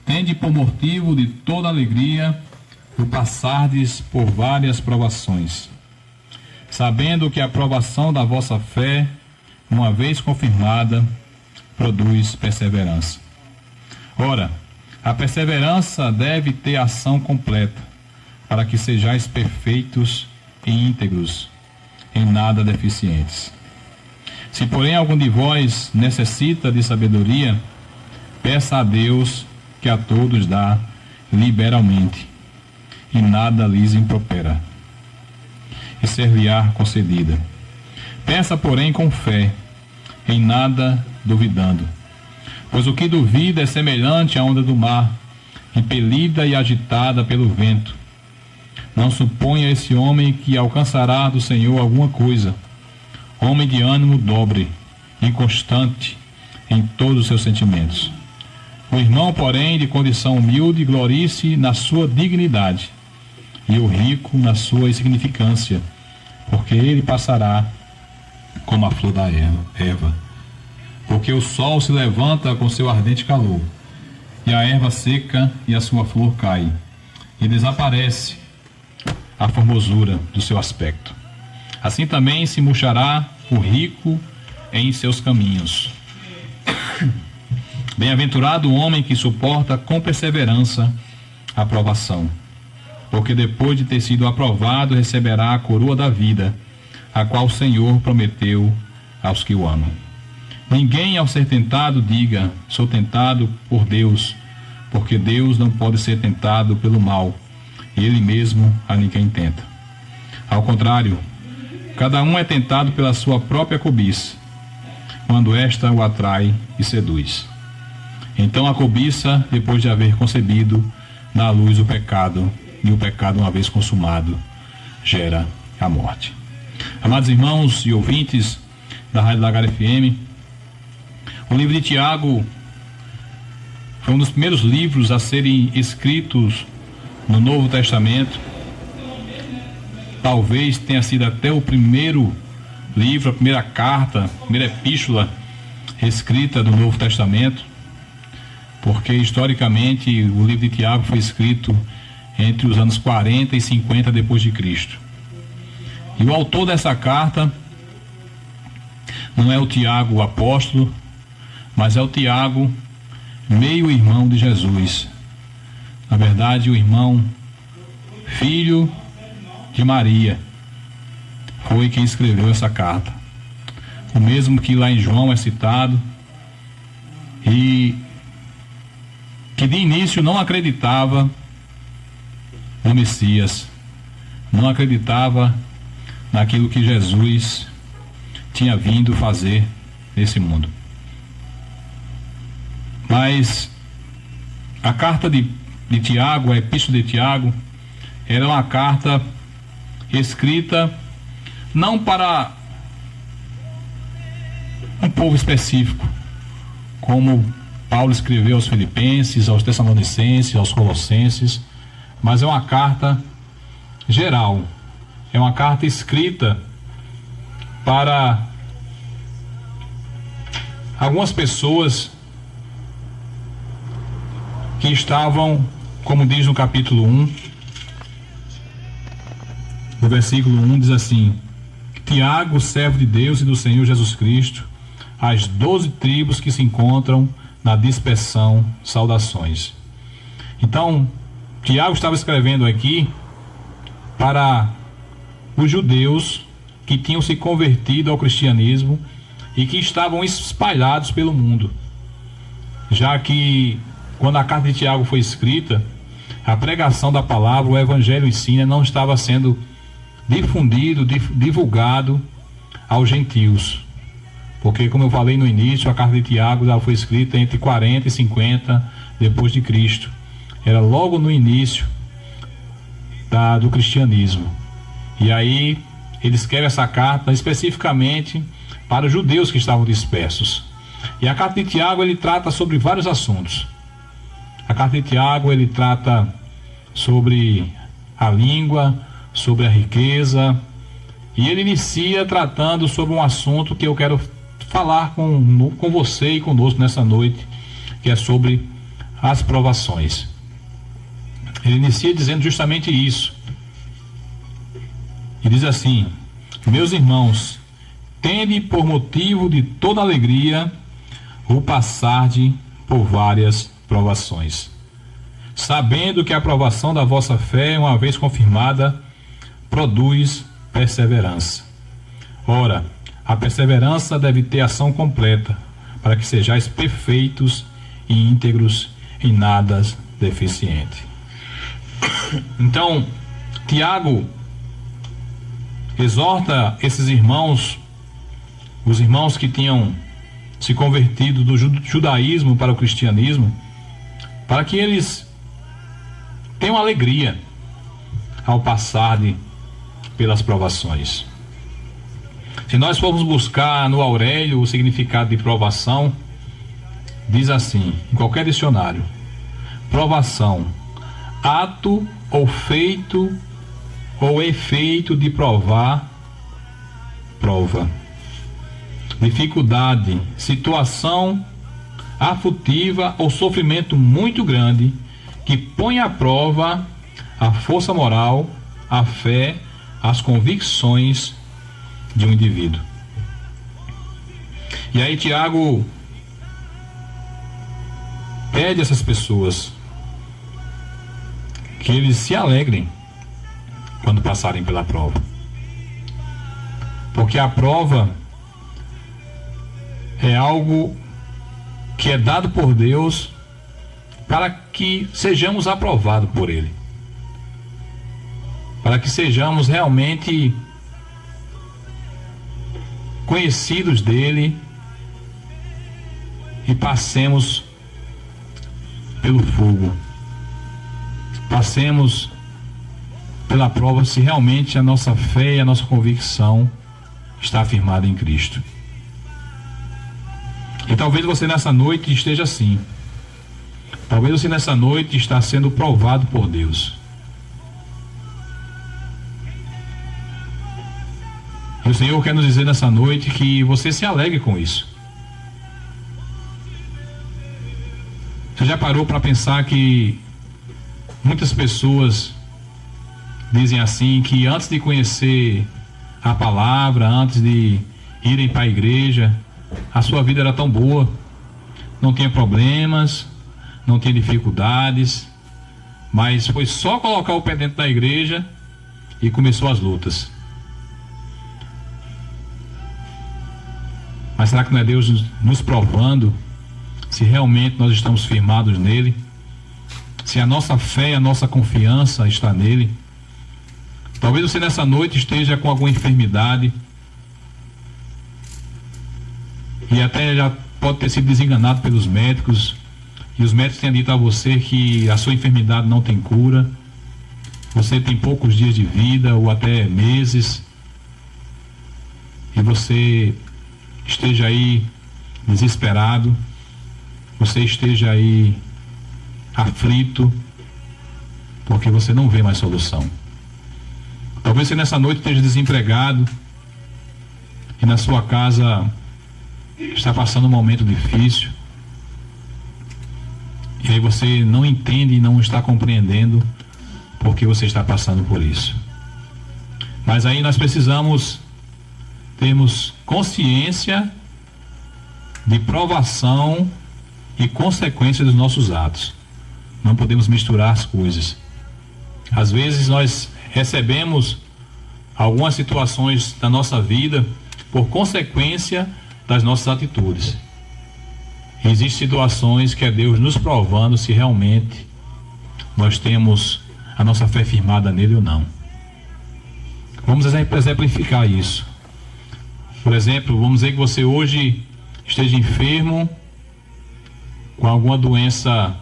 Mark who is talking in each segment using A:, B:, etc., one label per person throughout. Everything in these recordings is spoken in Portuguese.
A: Tende por motivo de toda alegria o passardes por várias provações, sabendo que a provação da vossa fé, uma vez confirmada, produz perseverança. Ora, a perseverança deve ter ação completa, para que sejais perfeitos e íntegros, em nada deficientes. Se, porém, algum de vós necessita de sabedoria, peça a Deus, que a todos dá liberalmente, e nada lhes impropera, e ser-lhe-á concedida. Peça, porém, com fé, em nada duvidando. Pois o que duvida é semelhante à onda do mar, impelida e agitada pelo vento. Não suponha esse homem que alcançará do Senhor alguma coisa. Homem de ânimo dobre, inconstante em todos os seus sentimentos. O irmão, porém, de condição humilde, glorie-se na sua dignidade, e o rico na sua insignificância, porque ele passará como a flor da erva. Porque o sol se levanta com seu ardente calor, e a erva seca e a sua flor cai, e desaparece a formosura do seu aspecto. Assim também se murchará o rico em seus caminhos. Bem-aventurado o homem que suporta com perseverança a provação, porque depois de ter sido aprovado receberá a coroa da vida, a qual o Senhor prometeu aos que o amam. Ninguém, ao ser tentado, diga: sou tentado por Deus, porque Deus não pode ser tentado pelo mal, e Ele mesmo a ninguém tenta. Ao contrário, cada um é tentado pela sua própria cobiça, quando esta o atrai e seduz. Então a cobiça, depois de haver concebido, dá à luz o pecado, e o pecado, uma vez consumado, gera a morte. Amados irmãos e ouvintes da Rádio Lagar FM, o livro de Tiago foi um dos primeiros livros a serem escritos no Novo Testamento. Talvez tenha sido até o primeiro livro, a primeira carta, a primeira epístola escrita do Novo Testamento, porque historicamente o livro de Tiago foi escrito entre os anos 40 e 50 depois de Cristo. E o autor dessa carta não é o Tiago, o apóstolo, mas é o Tiago, meio-irmão de Jesus. Na verdade, o irmão, filho de Maria, foi quem escreveu essa carta. O mesmo que lá em João é citado, e que de início não acreditava no Messias, não acreditava naquilo que Jesus tinha vindo fazer nesse mundo. Mas a carta de Tiago, a epístola de Tiago, era uma carta escrita não para um povo específico, como Paulo escreveu aos Filipenses, aos Tessalonicenses, aos Colossenses, mas é uma carta geral, é uma carta escrita para algumas pessoas que estavam, como diz no capítulo 1, no versículo 1 diz assim: Tiago, servo de Deus e do Senhor Jesus Cristo, às 12 tribos que se encontram na dispersão, saudações. Então, Tiago estava escrevendo aqui para os judeus que tinham se convertido ao cristianismo e que estavam espalhados pelo mundo, já que quando a carta de Tiago foi escrita, a pregação da palavra, o evangelho em si, não estava sendo difundido, divulgado aos gentios. Porque, como eu falei no início, a carta de Tiago ela foi escrita entre 40 e 50 depois de Cristo. Era logo no início do cristianismo. E aí ele escreve essa carta especificamente para os judeus que estavam dispersos. E a carta de Tiago ele trata sobre vários assuntos. A carta de Tiago ele trata sobre a língua, sobre a riqueza, e ele inicia tratando sobre um assunto que eu quero falar com você e conosco nessa noite, que é sobre as provações. Ele inicia dizendo justamente isso. E diz assim: meus irmãos, tende por motivo de toda alegria o passarde por várias provações, sabendo que a aprovação da vossa fé, uma vez confirmada, produz perseverança. Ora, a perseverança deve ter ação completa, para que sejais perfeitos e íntegros, em nada deficiente. Então, Tiago exorta esses irmãos, os irmãos que tinham se convertido do judaísmo para o cristianismo, para que eles tenham alegria ao passar pelas provações. Se nós formos buscar no Aurélio o significado de provação, diz assim, em qualquer dicionário: provação, ato ou feito ou efeito de provar, prova. Dificuldade, situação aflitiva ou sofrimento muito grande que põe à prova a força moral, a fé, as convicções de um indivíduo. E aí Tiago pede a essas pessoas que eles se alegrem quando passarem pela prova, porque a prova é algo que é dado por Deus para que sejamos aprovados por Ele, para que sejamos realmente conhecidos dele e passemos pelo fogo, passemos pela prova se realmente a nossa fé e a nossa convicção está afirmada em Cristo. E talvez você nessa noite esteja assim. Talvez você nessa noite está sendo provado por Deus. E o Senhor quer nos dizer nessa noite que você se alegre com isso. Você já parou para pensar que muitas pessoas dizem assim, que antes de conhecer a palavra, antes de irem para a igreja, a sua vida era tão boa, não tinha problemas, não tinha dificuldades, mas foi só colocar o pé dentro da igreja e começou as lutas. Mas será que não é Deus nos provando se realmente nós estamos firmados nele? Se a nossa fé e a nossa confiança está nele? Talvez você nessa noite esteja com alguma enfermidade e até já pode ter sido desenganado pelos médicos, e os médicos tenham dito a você que a sua enfermidade não tem cura, você tem poucos dias de vida ou até meses, e você esteja aí desesperado, você esteja aí aflito, porque você não vê mais solução. Talvez você nessa noite esteja desempregado e na sua casa está passando um momento difícil, e aí você não entende e não está compreendendo porque você está passando por isso. Mas aí nós precisamos termos consciência de provação e consequência dos nossos atos. Não podemos misturar as coisas. Às vezes nós recebemos algumas situações da nossa vida por consequência das nossas atitudes. Existem situações que é Deus nos provando se realmente nós temos a nossa fé firmada nele ou não. Vamos exemplificar isso. Por exemplo, vamos dizer que você hoje esteja enfermo com alguma doença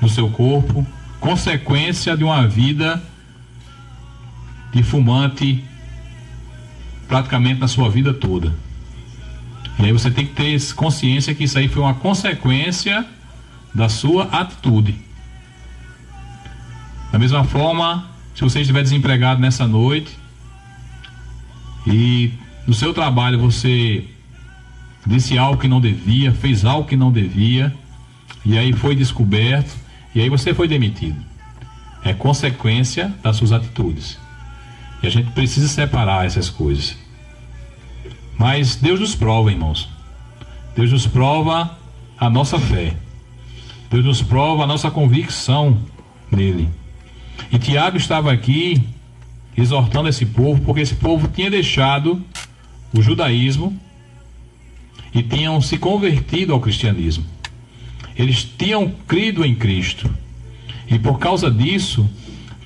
A: no seu corpo, consequência de uma vida de fumante praticamente na sua vida toda. E aí você tem que ter consciência que isso aí foi uma consequência da sua atitude. Da mesma forma, se você estiver desempregado nessa noite e no seu trabalho você disse algo que não devia, fez algo que não devia, e aí foi descoberto, e aí você foi demitido. É consequência das suas atitudes. E a gente precisa separar essas coisas. Mas Deus nos prova, irmãos. Deus nos prova a nossa fé. Deus nos prova a nossa convicção nele. E Tiago estava aqui exortando esse povo, porque esse povo tinha deixado o judaísmo e tinham se convertido ao cristianismo. Eles tinham crido em Cristo. E por causa disso,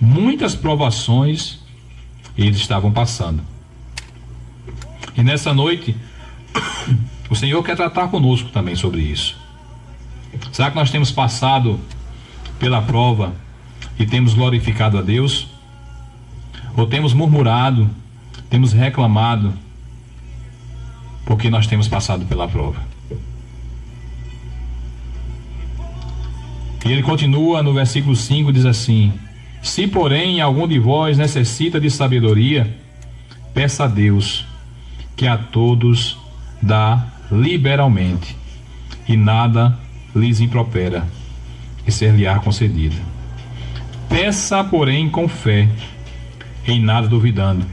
A: muitas provações eles estavam passando. E nessa noite, o Senhor quer tratar conosco também sobre isso. Será que nós temos passado pela prova e temos glorificado a Deus? Ou temos murmurado, temos reclamado, porque nós temos passado pela prova? E ele continua no versículo 5, diz assim: se porém algum de vós necessita de sabedoria, peça a Deus, que a todos dá liberalmente, e nada lhes impropera, e ser-lhe-á concedida. Peça, porém, com fé, em nada duvidando,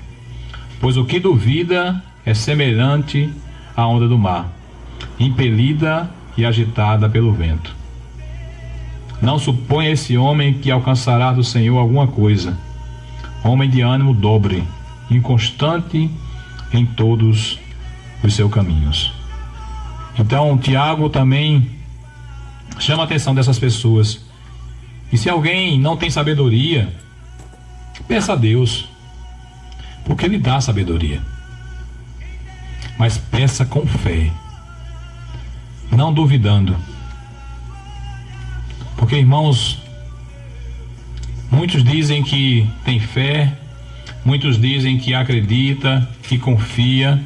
A: pois o que duvida é semelhante à onda do mar, impelida e agitada pelo vento. Não suponha esse homem que alcançará do Senhor alguma coisa. Homem de ânimo dobre, inconstante em todos os seus caminhos. Então, Tiago também chama a atenção dessas pessoas. E se alguém não tem sabedoria, peça a Deus, porque Ele dá sabedoria. Mas peça com fé, não duvidando. Porque, irmãos, muitos dizem que tem fé, muitos dizem que acredita, que confia,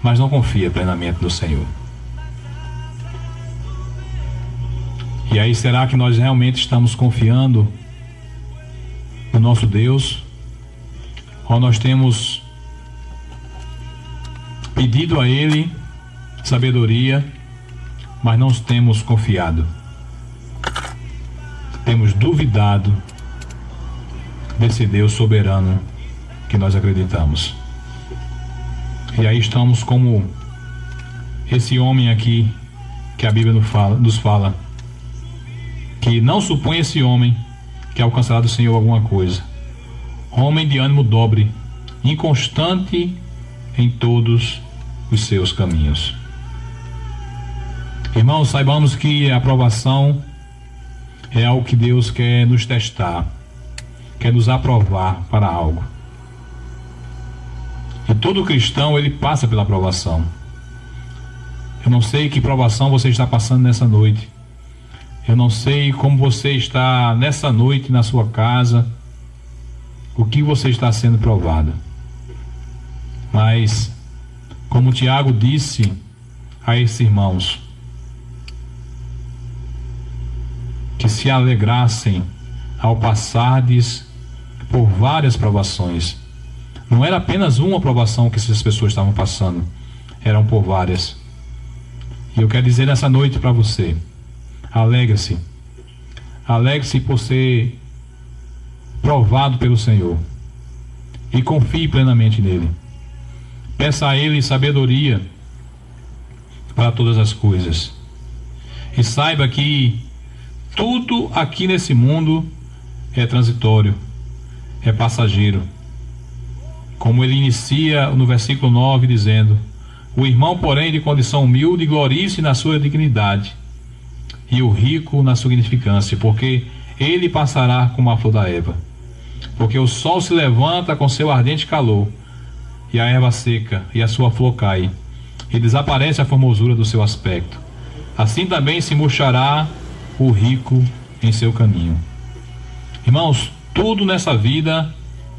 A: mas não confia plenamente no Senhor. E aí, será que nós realmente estamos confiando no nosso Deus? Ou nós temos pedido a Ele sabedoria, mas não temos confiado? Temos duvidado desse Deus soberano que nós acreditamos. E aí estamos como esse homem aqui que a Bíblia nos fala, que não supõe esse homem que alcançará do Senhor alguma coisa. Homem de ânimo dobre, inconstante em todos os seus caminhos. Irmãos, saibamos que a aprovação é algo que Deus quer nos testar, quer nos aprovar para algo. E todo cristão, ele passa pela aprovação. Eu não sei que provação você está passando nessa noite. Eu não sei como você está nessa noite na sua casa, o que você está sendo provado. Mas, como Tiago disse a esses irmãos, que se alegrassem ao passardes por várias provações. Não era apenas uma provação que essas pessoas estavam passando, eram por várias. E eu quero dizer nessa noite para você, alegre-se. Alegre-se por ser provado pelo Senhor. E confie plenamente nele. Peça a Ele sabedoria para todas as coisas. E saiba que tudo aqui nesse mundo é transitório, é passageiro. Como ele inicia no versículo 9 dizendo: o irmão, porém, de condição humilde, glorie-se na sua dignidade, e o rico na sua significância, porque ele passará como a flor da erva. Porque o sol se levanta com seu ardente calor, e a erva seca, e a sua flor cai, e desaparece a formosura do seu aspecto. Assim também se murchará o rico em seu caminho. Irmãos, tudo nessa vida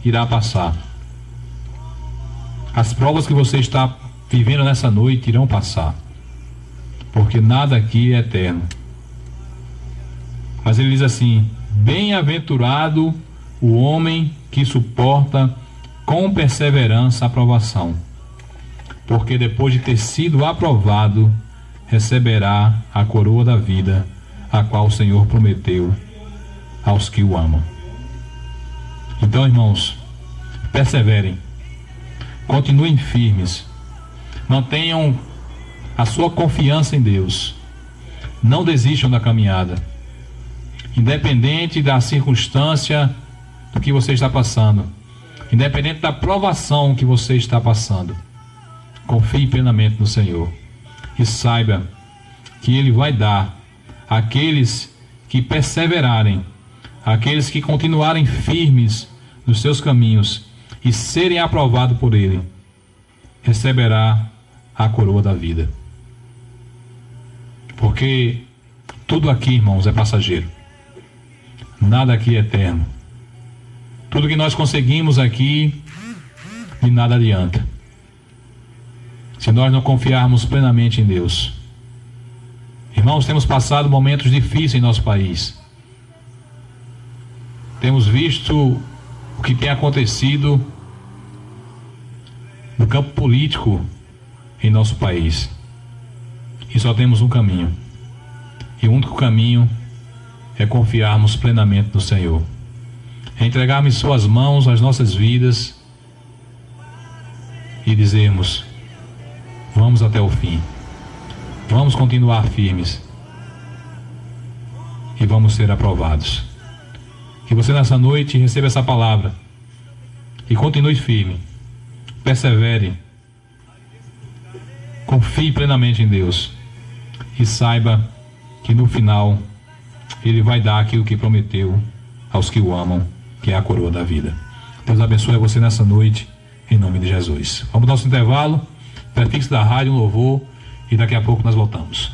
A: irá passar. As provas que você está vivendo nessa noite irão passar, porque nada aqui é eterno. Mas ele diz assim: bem-aventurado o homem que suporta com perseverança a provação, porque depois de ter sido aprovado, receberá a coroa da vida, a qual o Senhor prometeu aos que o amam. Então, irmãos, perseverem, continuem firmes, mantenham a sua confiança em Deus, não desistam da caminhada, independente da circunstância do que você está passando, independente da provação que você está passando. Confie plenamente no Senhor e saiba que Ele vai dar àqueles que perseverarem, àqueles que continuarem firmes nos seus caminhos e serem aprovados por Ele, receberá a coroa da vida. Porque tudo aqui, irmãos, é passageiro. Nada aqui é eterno. Tudo que nós conseguimos aqui, de nada adianta, se nós não confiarmos plenamente em Deus. Irmãos, temos passado momentos difíceis em nosso país. Temos visto o que tem acontecido no campo político em nosso país. E só temos um caminho. E o único caminho é confiarmos plenamente no Senhor. É entregarmos em suas mãos as nossas vidas e dizermos: vamos até o fim. Vamos continuar firmes. E vamos ser aprovados. Que você nessa noite receba essa palavra. E continue firme. Persevere. Confie plenamente em Deus. E saiba que no final Ele vai dar aquilo que prometeu aos que o amam, que é a coroa da vida. Deus abençoe você nessa noite, em nome de Jesus. Vamos ao nosso intervalo, prefixo da rádio, um louvor, e daqui a pouco nós voltamos.